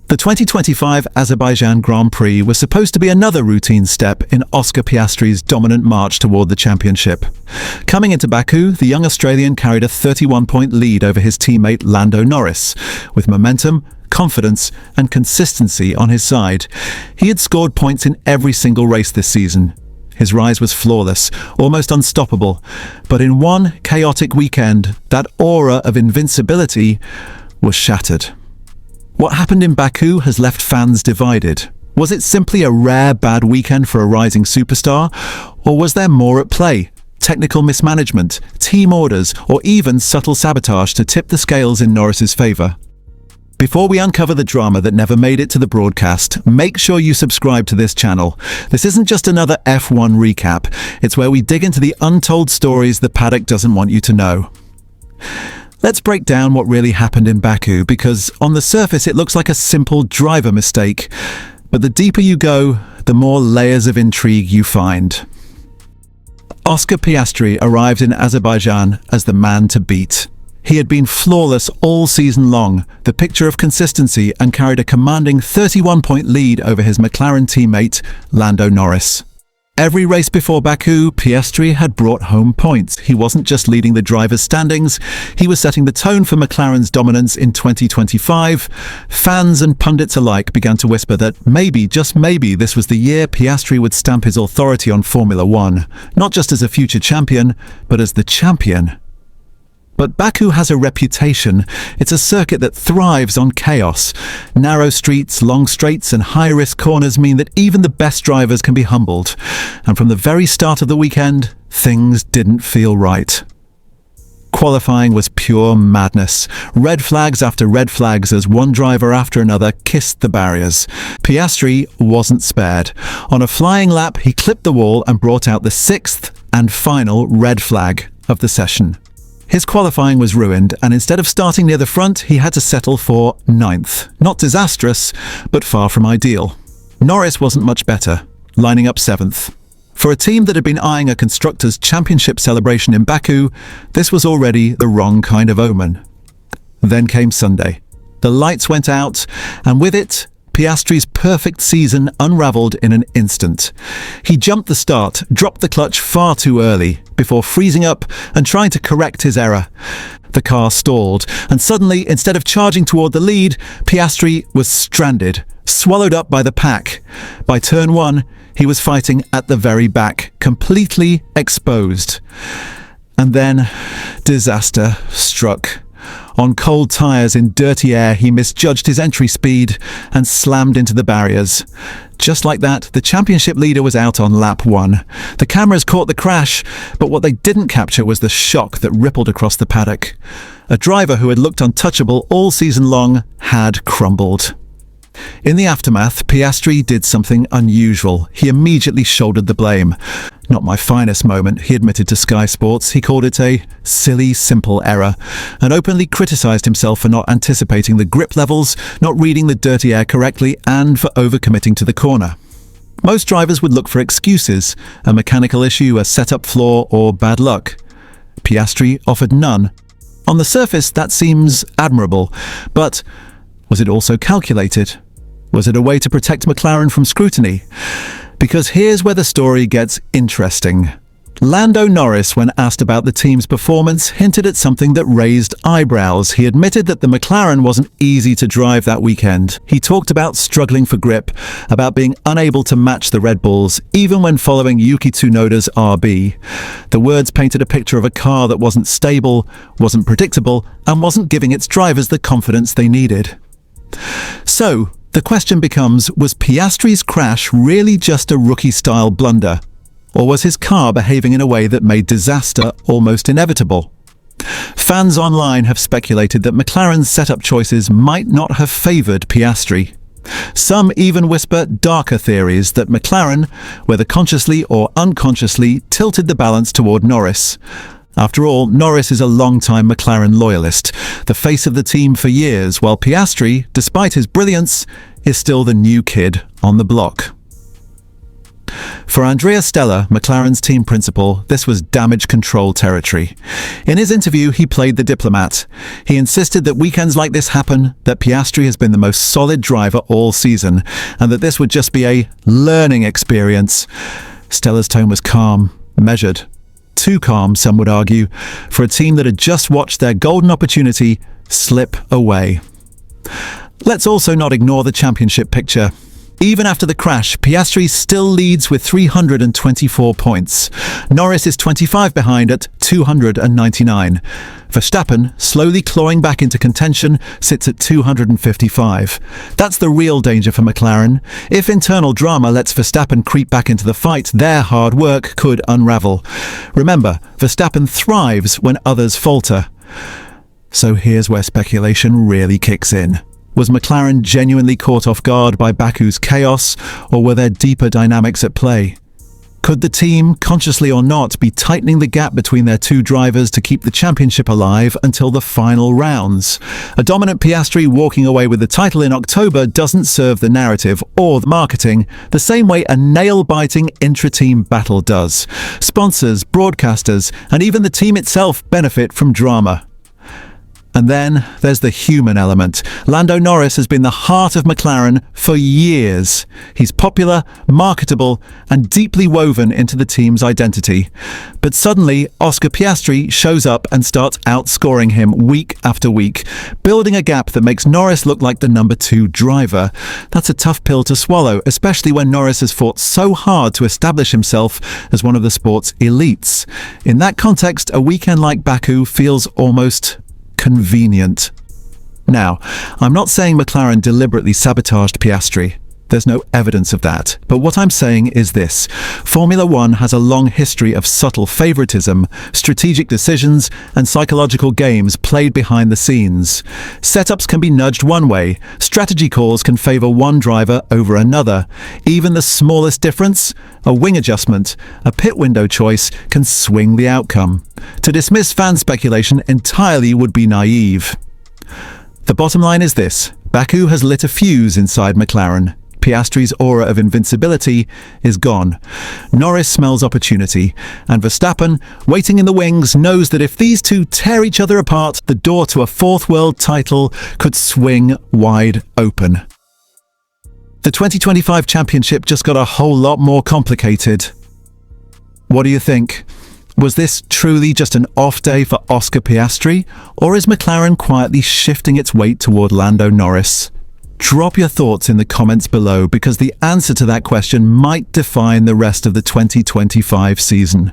The 2025 Azerbaijan Grand Prix was supposed to be another routine step in Oscar Piastri's dominant march toward the championship. Coming into Baku, the young Australian carried a 31-point lead over his teammate Lando Norris, with momentum, confidence and consistency on his side. He had scored points in every single race this season. His rise was flawless, almost unstoppable, but in one chaotic weekend, that aura of invincibility was shattered. What happened in Baku has left fans divided. Was it simply a rare bad weekend for a rising superstar? Or was there more at play? Technical mismanagement, team orders, or even subtle sabotage to tip the scales in Norris's favour? Before we uncover the drama that never made it to the broadcast, make sure you subscribe to this channel. This isn't just another F1 recap. It's where we dig into the untold stories the paddock doesn't want you to know. Let's break down what really happened in Baku, because on the surface it looks like a simple driver mistake. But the deeper you go, the more layers of intrigue you find. Oscar Piastri arrived in Azerbaijan as the man to beat. He had been flawless all season long, the picture of consistency, and carried a commanding 31-point lead over his McLaren teammate, Lando Norris. Every race before Baku, Piastri had brought home points. He wasn't just leading the drivers' standings, he was setting the tone for McLaren's dominance in 2025. Fans and pundits alike began to whisper that maybe, just maybe, this was the year Piastri would stamp his authority on Formula One, not just as a future champion, but as the champion. But Baku has a reputation. It's a circuit that thrives on chaos. Narrow streets, long straights and high-risk corners mean that even the best drivers can be humbled. And from the very start of the weekend, things didn't feel right. Qualifying was pure madness. Red flags after red flags as one driver after another kissed the barriers. Piastri wasn't spared. On a flying lap, he clipped the wall and brought out the sixth and final red flag of the session. His qualifying was ruined, and instead of starting near the front, he had to settle for ninth. Not disastrous, but far from ideal. Norris wasn't much better, lining up seventh. For a team that had been eyeing a constructor's championship celebration in Baku, this was already the wrong kind of omen. Then came Sunday. The lights went out, and with it, Piastri's perfect season unravelled in an instant. He jumped the start, dropped the clutch far too early, before freezing up and trying to correct his error. The car stalled, and suddenly, instead of charging toward the lead, Piastri was stranded, swallowed up by the pack. By turn one, he was fighting at the very back, completely exposed. And then, disaster struck. On cold tyres in dirty air, he misjudged his entry speed and slammed into the barriers. Just like that, the championship leader was out on lap one. The cameras caught the crash, but what they didn't capture was the shock that rippled across the paddock. A driver who had looked untouchable all season long had crumbled. In the aftermath, Piastri did something unusual. He immediately shouldered the blame. Not my finest moment, he admitted to Sky Sports. He called it a silly, simple error, and openly criticised himself for not anticipating the grip levels, not reading the dirty air correctly, and for overcommitting to the corner. Most drivers would look for excuses, a mechanical issue, a setup flaw, or bad luck. Piastri offered none. On the surface, that seems admirable, but was it also calculated? Was it a way to protect McLaren from scrutiny? Because here's where the story gets interesting. Lando Norris, when asked about the team's performance, hinted at something that raised eyebrows. He admitted that the McLaren wasn't easy to drive that weekend. He talked about struggling for grip, about being unable to match the Red Bulls, even when following Yuki Tsunoda's RB. The words painted a picture of a car that wasn't stable, wasn't predictable, and wasn't giving its drivers the confidence they needed. So, the question becomes, was Piastri's crash really just a rookie-style blunder? Or was his car behaving in a way that made disaster almost inevitable? Fans online have speculated that McLaren's setup choices might not have favoured Piastri. Some even whisper darker theories that McLaren, whether consciously or unconsciously, tilted the balance toward Norris. After all, Norris is a long-time McLaren loyalist, the face of the team for years, while Piastri, despite his brilliance, is still the new kid on the block. For Andrea Stella, McLaren's team principal, this was damage control territory. In his interview, he played the diplomat. He insisted that weekends like this happen, that Piastri has been the most solid driver all season, and that this would just be a learning experience. Stella's tone was calm, measured. Too calm, some would argue, for a team that had just watched their golden opportunity slip away. Let's also not ignore the championship picture. Even after the crash, Piastri still leads with 324 points. Norris is 25 behind at 299. Verstappen, slowly clawing back into contention, sits at 255. That's the real danger for McLaren. If internal drama lets Verstappen creep back into the fight, their hard work could unravel. Remember, Verstappen thrives when others falter. So here's where speculation really kicks in. Was McLaren genuinely caught off guard by Baku's chaos, or were there deeper dynamics at play? Could the team, consciously or not, be tightening the gap between their two drivers to keep the championship alive until the final rounds? A dominant Piastri walking away with the title in October doesn't serve the narrative or the marketing the same way a nail-biting intra-team battle does. Sponsors, broadcasters, and even the team itself benefit from drama. And then there's the human element. Lando Norris has been the heart of McLaren for years. He's popular, marketable, and deeply woven into the team's identity. But suddenly, Oscar Piastri shows up and starts outscoring him week after week, building a gap that makes Norris look like the number 2 driver. That's a tough pill to swallow, especially when Norris has fought so hard to establish himself as one of the sport's elites. In that context, a weekend like Baku feels almost convenient. Now, I'm not saying McLaren deliberately sabotaged Piastri. There's no evidence of that. But what I'm saying is this. Formula One has a long history of subtle favoritism, strategic decisions, and psychological games played behind the scenes. Setups can be nudged one way. Strategy calls can favor one driver over another. Even the smallest difference, a wing adjustment, a pit window choice, can swing the outcome. To dismiss fan speculation entirely would be naive. The bottom line is this. Baku has lit a fuse inside McLaren. Piastri's aura of invincibility is gone. Norris smells opportunity, and Verstappen, waiting in the wings, knows that if these two tear each other apart, the door to a 4th world title could swing wide open. The 2025 championship just got a whole lot more complicated. What do you think? Was this truly just an off day for Oscar Piastri, or is McLaren quietly shifting its weight toward Lando Norris? Drop your thoughts in the comments below, because the answer to that question might define the rest of the 2025 season.